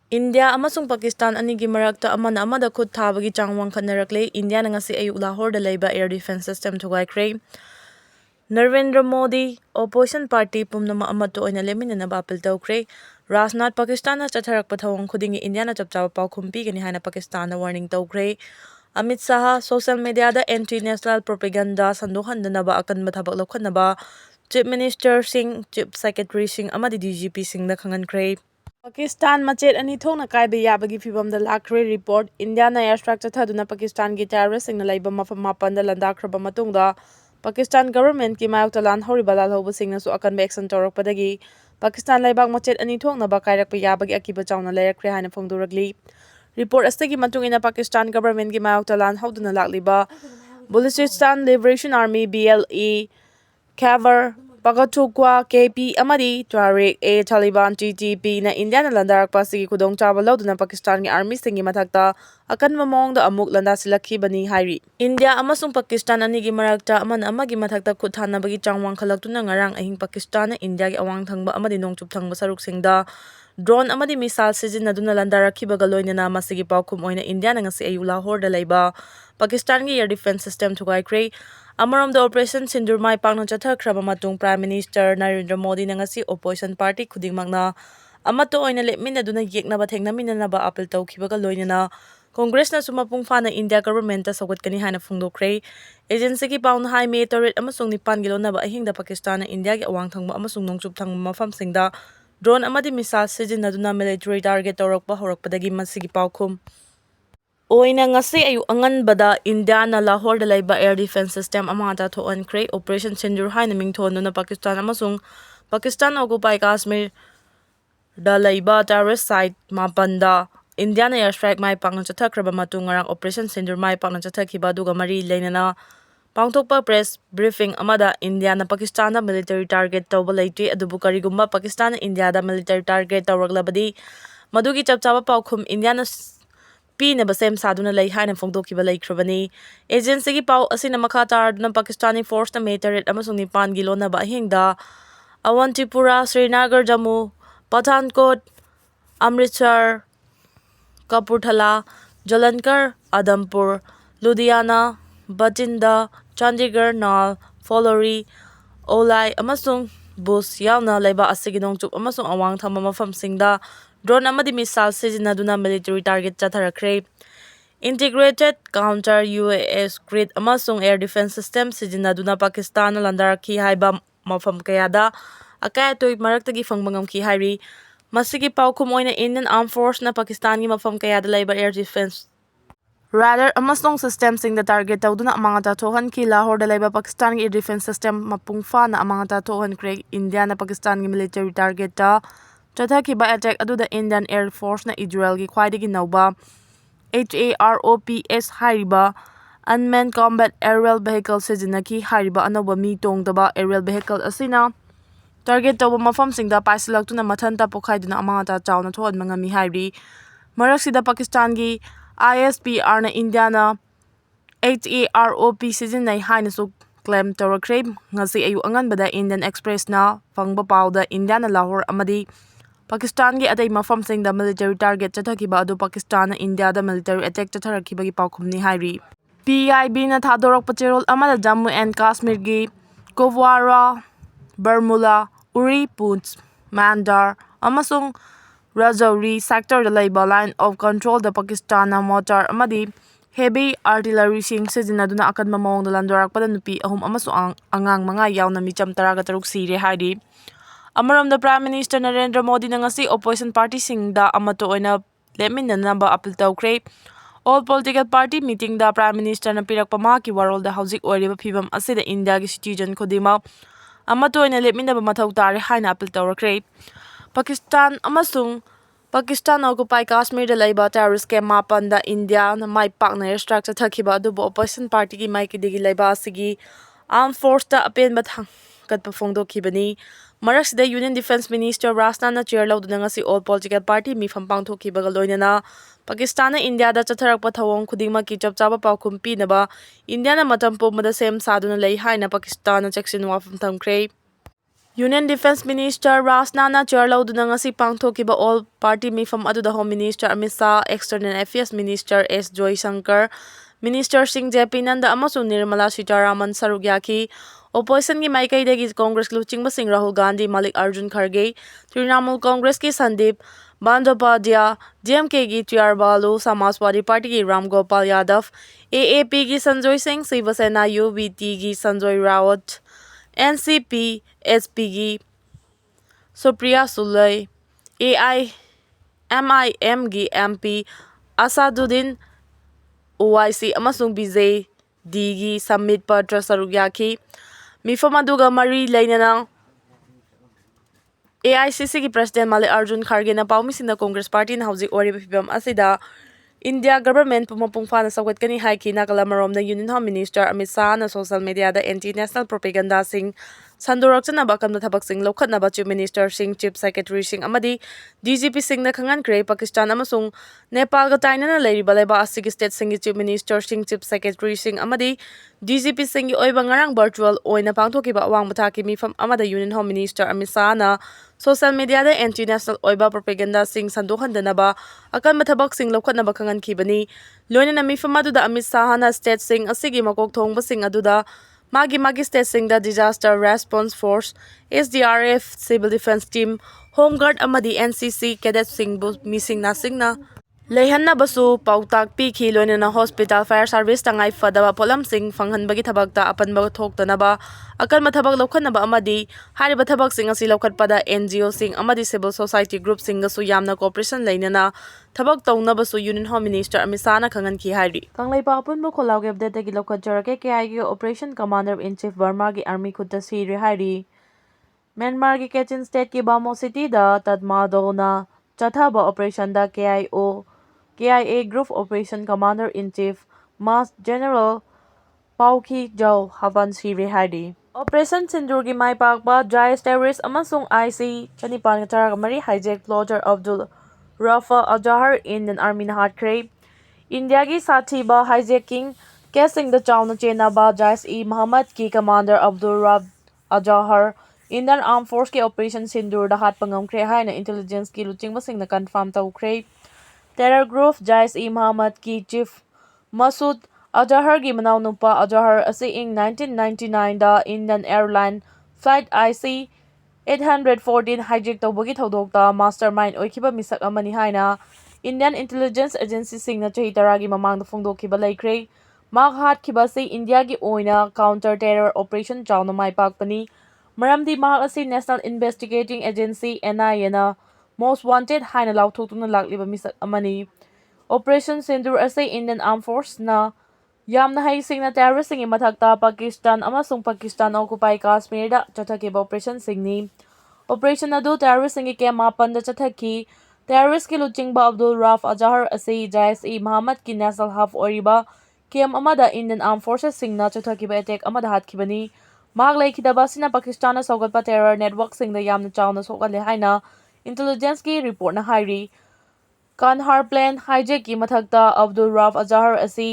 India amasung Pakistan anigi marakta amana amada Khut Thanabagi Chang Wangkhtle India na ngasi ayuk Lahore da laiba air defense system thugaikre. Narendra Modi opposition party pumnama amato oina leminanaba appeal tawkre. Rajnath Pakistan na chatharakpa thawang khudingi India na chapchawa paukhum pigani haina Pakistan na warning tawkre. Amit Shah social media da anti-national propaganda sanduhandanaba akanba thabak lokhanaba Chief Minister Singh, Chief Secretary Singh amadi DGP Singh da khangankre. Pakistan machet ani thongna kaiba yabagi fibamda lakre report India na airstrike chathaduna Pakistan gi terrorist singna laiba mafam mapanda landakhraba matungda Pakistan government ki mayokta lan horiba lalhoba singna su akanba action tawrakpadagi Pakistan laibak machet ani thongna ba kairakpa yabagi akiba chauna lairakre haina phongduragli report astagi matungina Pakistan government ki mayokta lan hoduna lakliba Balochistan Liberation Army BLA Khyber Pagathukwa KP amadi Tariq A Taliban TTP na India na landarakpa sigi khudong chaba lauduna Pakistan gi army singi mathakta akanba mawngda amuk landasilakkhibani hairi India amasung Pakistan anigi marakta amana amagi mathakta Khut Thanabagi Chang Wangkhtle ngarang ahing Pakistan na India gi awang thangba amadi nongchup thangba saruksingda drone amadi missile sizinaduna landarakhibaga loinana masigi paukhum oina India na ngasi ayuk Lahore da laiba Pakistan gi air defense system thugaikre Amaramda Operation Sindur Mai Pakna Chathakraba matung Prime Minister Narendra Modi na ngasi opposition party khudingmakna amato oina lepminaduna yeknaba thengnaminanaba appeal tawkhibaga loinana Congress na sumapung fana India government ta sawgatkani haina phungdokre agency ki pauna hai me turret amasung nipan gilonaba ahingda Pakistan na India gi awang thangba amasung nongchup thangba mafamsingda drone amadi missile sizinaduna military target tawrakpa horakpadagi masigi paukhum Oina ngasi ayu anganbada India na Lahore da laiba air defense system amata thoankre Operation Sindur haina mingthonuna Pakistan amasung Pakistan occupy Kashmir da laiba terrorist site mapanda India na airstrike mai pakna chathakraba matung ngarang Operation Sindur mai pakna chathakhiba duga mari leinana pangthokpa press briefing amada India na Pakistan da military target tawba leitri adubu karigumba Pakistan na India da military target tawraklabadi madugi chapchaba paukhum India na Pina basem saduna lay haina phongdokhiba laikhrabani agency gi pau asina makha tarduna Pakistani force na turret amasung nipan gilona ba hingda Awantipura Srinagar Jammu Pathankot Amritsar Kapurthala Jalankar Adampur Ludhiana Batinda Chandigarh Nal Folori Olai amasung Bus yauna laiba asigi nongchup amasung awang thamba mafamsingda drone amadi missile sizinaduna military target chatharakre integrated counter UAS grid amasung air defense system sizinaduna Pakistan na landarakhi haiba mafam kayada akayatoy maraktagi phangbangamki hairi masigi paukhum oina Indian Armed Force na Pakistan gi mafam kayada laiba air defense Radar amasung system sing the target tawduna amanga tathohan ki Lahore da laiba Pakistan gi air defense system mapungfa na amanga tathohan kre India na Pakistan gi military target ta Chathakhiba attack aduda Indian Air Force na Israel gi khwaidagi nauba HAROPS hariba unmanned combat aerial vehicle sizinaki hariba anoba mi tongdaba aerial vehicle asina target tawba mafamsingda paisilaktuna mathanta pokhaiduna amanga chauna thoan mangami hairi maraksida Pakistan gi ISPR na India na HAROP sizinai haina su claim tawrakre ngasi ayu anganbada Indian Express na phangba pauda India na Lahore amadi Pakistan gi atai mafamsingda military target chathakhiba adu Pakistan na India da military attack chatharakhibagi paukhumni hairi PIB na thadorakpa cherol amada Jammu and Kashmir gi Kupwara Barmula Uri Poonch Mandar amasung Rajouri sector da laiba line of control da Pakistan na mortar amadi heavy artillery sing sizinaduna akanma mawngda landarakpada nupi ahum amasung angang mga yauna micham 13 sire hairi Amaramda Prime Minister Narendra Modi na ngasi opposition party singda amato oina lepminanaba appeal tawkre all political party meeting da Prime Minister na pirakpa maki warol da haujik oiriba phibam asida India gi citizen khudima amato oina lepminaba mathau tare haina appeal tawrakre Pakistan amasung Pakistan occupy Kashmir da laiba terrorist camp mapanda India na mai pakna airstrike chathakhiba adubu opposition party gi maiki digi laiba asigi armed force ta apen bathang katpa phongdokhibani Maraksida Union Defense Minister Rajnath na chair lauduna ngasi all political party mifam pangthokhibaga loinana Pakistan na India da chatharakpa thawong khudingmaki chapchaba paukhum pinaba India na matam pumada sem saduna lei haina Pakistan na chekshin wafam thamkre Union Defense Minister Rasnana chair lauduna ngasi pangthokiba all party mifam aduda Home Minister Amit Shah, External Affairs Minister S Joy Shankar, Minister Singh JP Nanda amasung Nirmala Sitaraman saruk yaki, opposition ki maikaidagi Congress luchingba Singh Rahul Gandhi, Malik Arjun Kharge, Trinamool Congress ki Sandeep Bandyopadhyay, DMK ki TR Balu, Samajwadi Party ki Ram Gopal Yadav, AAP ki Sanjoy Singh, Shiva Sena UBT ki Sanjoy Rawat, NCP SP की Supriya सुलय, MIM की MP Asaduddin OIC अमसुंग BJD की summit पत्र सरुक याखी, मिफम अदुगा मरी लेनना AICC की president मालिक अर्जुन खड़गे न पाउमिसिंग कांग्रेस पार्टी हौजिक ओरिबा फिबम असिदा India government pumapung fana sawatkani haiki nakalamaromna Union Home Minister Amit Shah na social media da anti-national propaganda sing sandorakchanaba kamna thabak sing lokhatnaba Chief Minister sing Chief Secretary sing amadi DGP sing na khangan kre Pakistan amasung Nepal ga tainana leiriba leba asigi state sing Chief Minister sing Chief Secretary sing amadi DGP sing oiba ngarang virtual oina pangthokiba awang bathaki mifam amada Union Home Minister Amit Shah na social media da anti-national oiba propaganda sing sandokhandanaba akan mathabak sing lokhatnaba khangan khibani loina na mifam aduda Amit Shah na state sing asigi makok thongba sing aduda magi state sing da Disaster Response Force SDRF Civil Defense Team Home Guard amadi NCC cadet sing bu missing na sing na Lehanna basu pautak pikhi loina hospital fire service tangai fadaba polam sing fanghanbagi thabakta apanba thoktanaba akan mathabak lokhanaba amadi hariba thabak sing asi lokhatpada NGO sing amadi civil society group sing gasu yamna cooperation leinana thabak tongnabasu Union Home Minister Amit Shah na khangan ki hari kanglaipa apunbo kholawge update gi lokhatjarake KI gi Operation Commander in Chief Burma gi Army Khut Siri hari Myanmar gi Kachin state ki Bamo city da Tatmadaw chathaba operation da KIA Group Operation Commander in Chief Mas General Pauki Jau Havan Siri Hadi Operation Sindur gi mai pakba Jais terrorist amasung IC chanipan nga mari hijack plotter Abdul Rafa Ajahar Indian Army na hatkre India gi sathiba hijacking casing the Chaona chenaba Jais Muhammad ki commander Abdul Rab Ajahar Indian Armed Force ki Operation Sindur da hat pangamkre haina intelligence ki luchingba sing na confirm tawkre Terror group Jais-e-Mohammed ki Chief Masud Azahar gi manaw nupa Azahar asi ing 1999 da Indian Airline Flight IC 814 hijack tawbagi thodokta mastermind oikiba misak amani haina Indian Intelligence Agency sing na chahi taragi mamang da phongdokhiba laikre mak hatkiba si India gi oina counter terror operation chauna mai pakpani maramdi mak asi National Investigating Agency NIA na Most Wanted haina lauthotuna lakliba misak amani Operation Sindur ase Indian Armed Force na yamna haising na terrorist sing mathakta Pakistan amasung Pakistan occupy Kashmir da chathakiba operation singni Operation adu terrorist sing ke mapan da chathaki terrorist ki luchingba Abdul Raf Ajahar ase Jais-e-Mohammed ki national hub oriba kem amada Indian Armed Forces sing na chathakiba attack amada hatkibani mak laikhidaba sina Pakistan na saugatpa terror network sing da yamna chauna sokale haina Intelligence ki report na hairi Kandahar plane hijack ki mathakta Abdul Raf Ajahar asi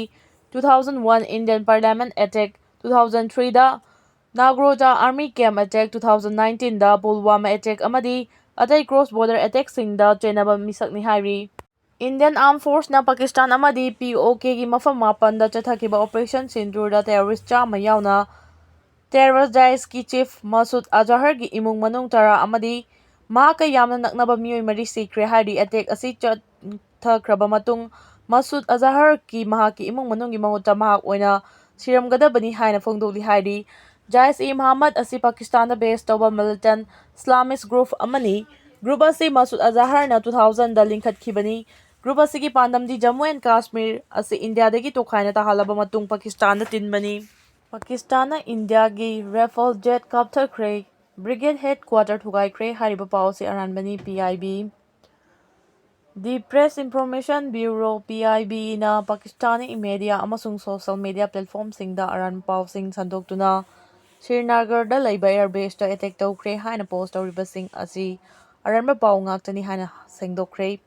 2001 Indian Parliament attack 2003 da Nagroja Army Camp attack 2019 da Pulwama attack amadi atai cross border attack sing da chenaba misak ni hairi Indian Armed Force na Pakistan amadi POK ki mafam mapan da chathakiba Operation Sindur da terrorist chama yauna terrorist Jais ki Chief Masud Azahar gi imung manung tara amadi mahaka yamna naknaba miyoy mari sikre hari attack asi chathakraba matung Masud Azahar ki mahaki imung manunggi mahutta mahak oina siramgadabani haina phongdokli hari Jais-e-Mohammed asi Pakistan da based tawba militant Islamist group amani group asi Masud Azahar na 2000 da lingkhatkhibani group asi ki pandamdi Jammu and Kashmir asi India dagi tokhaina tahalaba matung Pakistan da tinbani Pakistan na India gi Rafale jet kapthakre Brigade Headquarter Thugaikre hariba pau si aranbani PIB The Press Information Bureau PIB na Pakistani media amasung social media platform sing da aran pau sing sandoktuna Srinagar da laiba airbase da attack tawkre haina post tawriba sing asi aranba pau ngaktani haina sengdokre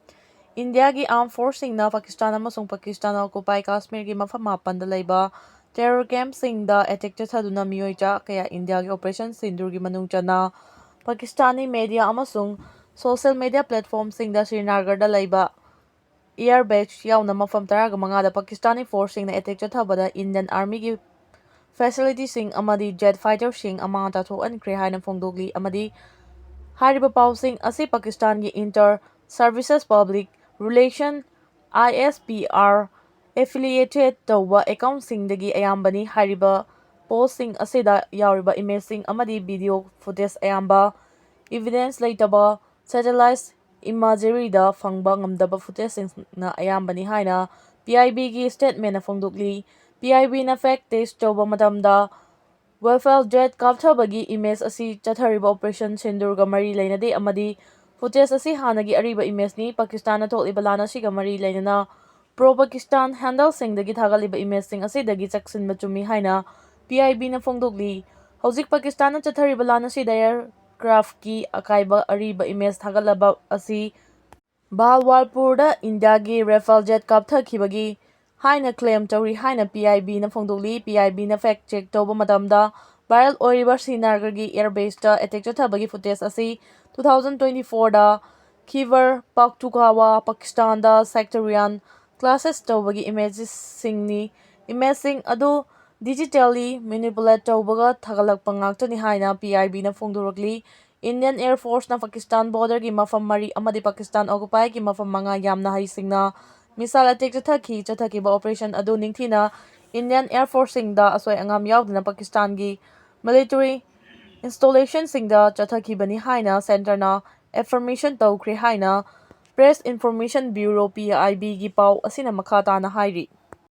India gi Armed Force sing na Pakistan amasung Pakistan occupy Kashmir gi mafam mapan da laiba terror camp sing da attack chathaduna miyoy cha kaya India gi Operation Sindur gi manung chana Pakistani media ꯑꯃꯁꯨꯡ social media ꯄ꯭ꯂꯦꯠꯐꯣꯔꯝꯁꯤꯡꯗ ꯁ꯭ꯔꯤꯅꯒꯔꯗ ꯂꯩꯕ ꯏꯌꯔꯕꯦꯖ ꯌꯥꯎꯅ ꯃꯐꯝ 15ꯗ ꯄꯥꯀꯤꯁꯇꯥनी ꯐꯣꯔꯁꯁꯤꯡꯅ attack ꯆꯠꯊꯕꯗ Indian ꯑꯥꯔꯃꯤꯒꯤ ꯐꯦꯁꯤꯂꯤꯇꯤꯁꯤꯡ ꯑꯃꯗꯤ jet ꯐꯥꯏꯇꯔꯁꯤꯡ ꯑꯃꯥꯡ ꯑꯇꯥ ꯊꯣꯛꯍꯟꯈ꯭ꯔꯦ ꯍꯥꯏꯅ ꯐꯣꯡꯗꯣꯛꯂꯤ ꯑꯃꯗꯤ ꯍꯥꯏꯔꯤꯕ ꯄꯥꯎꯁꯤꯡ ꯑꯁꯤ ꯄꯥꯀꯤꯁꯇꯥꯟꯒꯤ Inter Services Public Relation (ISPR) affiliated ꯇꯧꯕ ꯑꯦꯀꯥꯎꯟꯠꯁꯤꯡꯗꯒꯤ ꯑꯌꯥꯝꯕꯅꯤ꯫ ꯍꯥꯏꯔꯤꯕ ꯄꯣꯁ꯭ꯇꯁꯤꯡ ꯑꯁꯤꯗ ꯌꯥꯎꯔꯤꯕ ꯏꯃꯦꯖꯁꯤꯡ ꯑꯃꯗꯤ ꯚꯤꯗꯤꯑꯣ ꯐꯨꯇꯦꯖ ꯑꯌꯥꯝꯕ ꯏꯚꯤꯗꯦꯟꯁ ꯂꯩꯇꯕ ꯁꯦꯇꯦꯂꯥꯏꯠ ꯏꯃꯥꯖꯦꯔꯤꯗ ꯐꯪꯕ ꯉꯝꯗꯕ ꯐꯨꯇꯦꯖꯁꯤꯡꯅ ꯑꯌꯥꯝꯕꯅꯤ ꯍꯥꯏꯅ PIBꯒꯤ ꯁ꯭ꯇꯦꯠꯃꯦꯟꯠꯅ ꯐꯣꯡꯗꯣꯛꯂꯤ꯫ PIBꯅ ꯐꯦꯛꯠ ꯇꯦꯁꯠ ꯇꯧꯕ ꯃꯇꯝꯗ ꯋꯦꯐꯜ ꯖꯦꯠ ꯀꯥꯞꯊꯕꯒꯤ ꯏꯃꯦꯖ ꯑꯁꯤ ꯆꯠꯊꯔꯤꯕ ꯑꯣꯄꯔꯦꯁꯟ ꯁꯤꯟꯗꯨꯔꯒ ꯃꯔꯤ ꯂꯩꯅꯗꯦ ꯑꯃꯗꯤ ꯐꯨꯇꯦꯖ ꯑꯁꯤ ꯍꯥꯟꯅꯒꯤ ꯑꯔꯤꯕ ꯏꯃꯦꯖꯅꯤ꯫ ꯄꯥꯀꯤꯁꯇꯥꯟꯅ ꯊꯣꯛꯂꯤꯕ ꯂꯥꯟ ꯑꯁꯤꯒ ꯃꯔꯤ ꯂꯩꯅꯅ ꯄ꯭ꯔꯣ-ꯄꯥꯀꯤꯁꯇꯥꯟ ꯍꯦꯟꯗꯜꯁꯤꯡꯗꯒꯤ ꯊꯥꯒꯠꯂꯤꯕ ꯏꯃꯦꯖꯁꯤꯡ ꯑꯁꯤꯗꯒꯤ ꯆꯦꯛꯁꯤꯟꯕ ꯆꯨꯝꯃꯤ ꯍꯥꯏꯅ PIBꯅ ꯐꯣꯡꯗꯣꯛꯂꯤ꯫ ꯍꯧꯖꯤꯛ ꯄꯥꯀꯤꯁꯇꯥꯟꯅ ꯆꯠꯊꯔꯤꯕ ꯂꯥꯟ ꯑꯁꯤꯗ ꯑꯦꯌꯔꯀ꯭ꯔꯥꯐꯠꯀꯤ ꯑꯀꯥꯏꯕ ꯑꯔꯤꯕ ꯏꯃꯦꯖ ꯊꯥꯒꯠꯂꯕ ꯑꯁꯤ ꯕꯍꯥꯋꯜꯄꯨꯔꯗ ꯏꯟꯗꯤꯌꯥꯒꯤ ꯔꯦꯐꯜ ꯖꯦꯠ ꯀꯥꯞꯊꯈꯤꯕꯒꯤ ꯍꯥꯏꯅ ꯀ꯭ꯂꯦꯝ ꯇꯧꯔꯤ ꯍꯥꯏꯅ PIBꯅ ꯐꯣꯡꯗꯣꯛꯂꯤ꯫ PIBꯅ ꯐꯦꯛꯠ ꯆꯦꯛ ꯇꯧꯕ ꯃꯇꯝꯗ ꯚꯥꯏꯔꯜ ꯑꯣꯏꯔꯤꯕ ꯁ꯭ꯔꯤꯅꯒꯔꯒꯤ ꯑꯦꯌꯔꯕꯦꯖꯗ ꯑꯦꯇꯦꯛ ꯆꯠꯊꯕꯒꯤ ꯐꯨꯇꯦꯖ ꯑꯁꯤ 2024ꯗ ꯈꯤꯕꯔ ꯄꯈꯇꯨꯟꯈ꯭ꯋꯥ (ꯄꯥꯀꯤꯁꯇꯥꯟ)ꯗ ꯁꯦꯛꯇꯔꯤꯌꯟ ꯀ꯭ꯂꯥꯁꯦꯁ ꯇꯧꯕꯒꯤ ꯏꯃꯦꯖꯁꯤꯡꯅꯤ꯫ ꯏꯃꯦꯖꯁꯤꯡ ꯑꯗꯨ ꯗꯤꯖꯤꯇꯦꯜꯂꯤ ꯃꯦꯅꯤꯄꯨꯂꯦꯠ ꯇꯧꯔꯒ ꯊꯥꯒꯠꯂꯛꯄ ꯉꯥꯛꯇꯅꯤ ꯍꯥꯏꯅ PIBꯅ ꯐꯣꯡꯗꯣꯔꯛꯂꯤ꯫ ꯏꯟꯗꯤꯌꯟ ꯑꯦꯌꯔ ꯐꯣꯔꯁꯅ ꯄꯥꯀꯤꯁꯇꯥꯟ ꯕꯣꯔꯗꯔꯒꯤ ꯃꯐꯝ 3 ꯑꯃꯗꯤ ꯄꯥꯀꯤꯁꯇꯥꯟ ꯑꯣꯀꯨꯄꯥꯏꯒꯤ ꯃꯐꯝ 5 ꯌꯥꯝꯅ ꯍꯩꯁꯤꯡꯅ ꯃꯤꯁꯥꯏꯜ ꯑꯦꯇꯦꯛ ꯆꯠꯊꯈꯤ꯫ ꯆꯠꯊꯈꯤꯕ ꯑꯣꯄꯔꯦꯁꯟ ꯑꯗꯨ ꯅꯤꯡꯊꯤꯅ ꯏꯟꯗꯤꯌꯟ ꯑꯦꯌꯔ ꯐꯣꯔꯁꯁꯤꯡꯗ ꯑꯁꯣꯏ-ꯑꯉꯥꯝ ꯌꯥꯎꯗꯅ ꯄꯥꯀꯤꯁꯇꯥꯟꯒꯤ ꯃꯤꯂꯤꯇꯔꯤ ꯏꯟꯁ꯭ꯇꯣꯂꯦꯁꯟꯁꯤꯡꯗ ꯆꯠꯊꯈꯤꯕꯅꯤ ꯍꯥꯏꯅ ꯁꯦꯟꯇꯔꯅ ꯑꯦꯐꯔꯃꯦꯁꯟ ꯇꯧꯈ꯭ꯔꯦ ꯍꯥꯏꯅ ꯄ꯭ꯔꯦꯁ ꯏꯟꯐꯣꯔꯃꯦꯁꯟ ꯕ꯭ꯌꯨꯔꯣ (PIBꯒꯤ ꯄꯥꯎ ꯑꯁꯤꯅ ꯃꯈꯥ ꯇꯥꯅ ꯍꯥꯏꯔꯤ꯫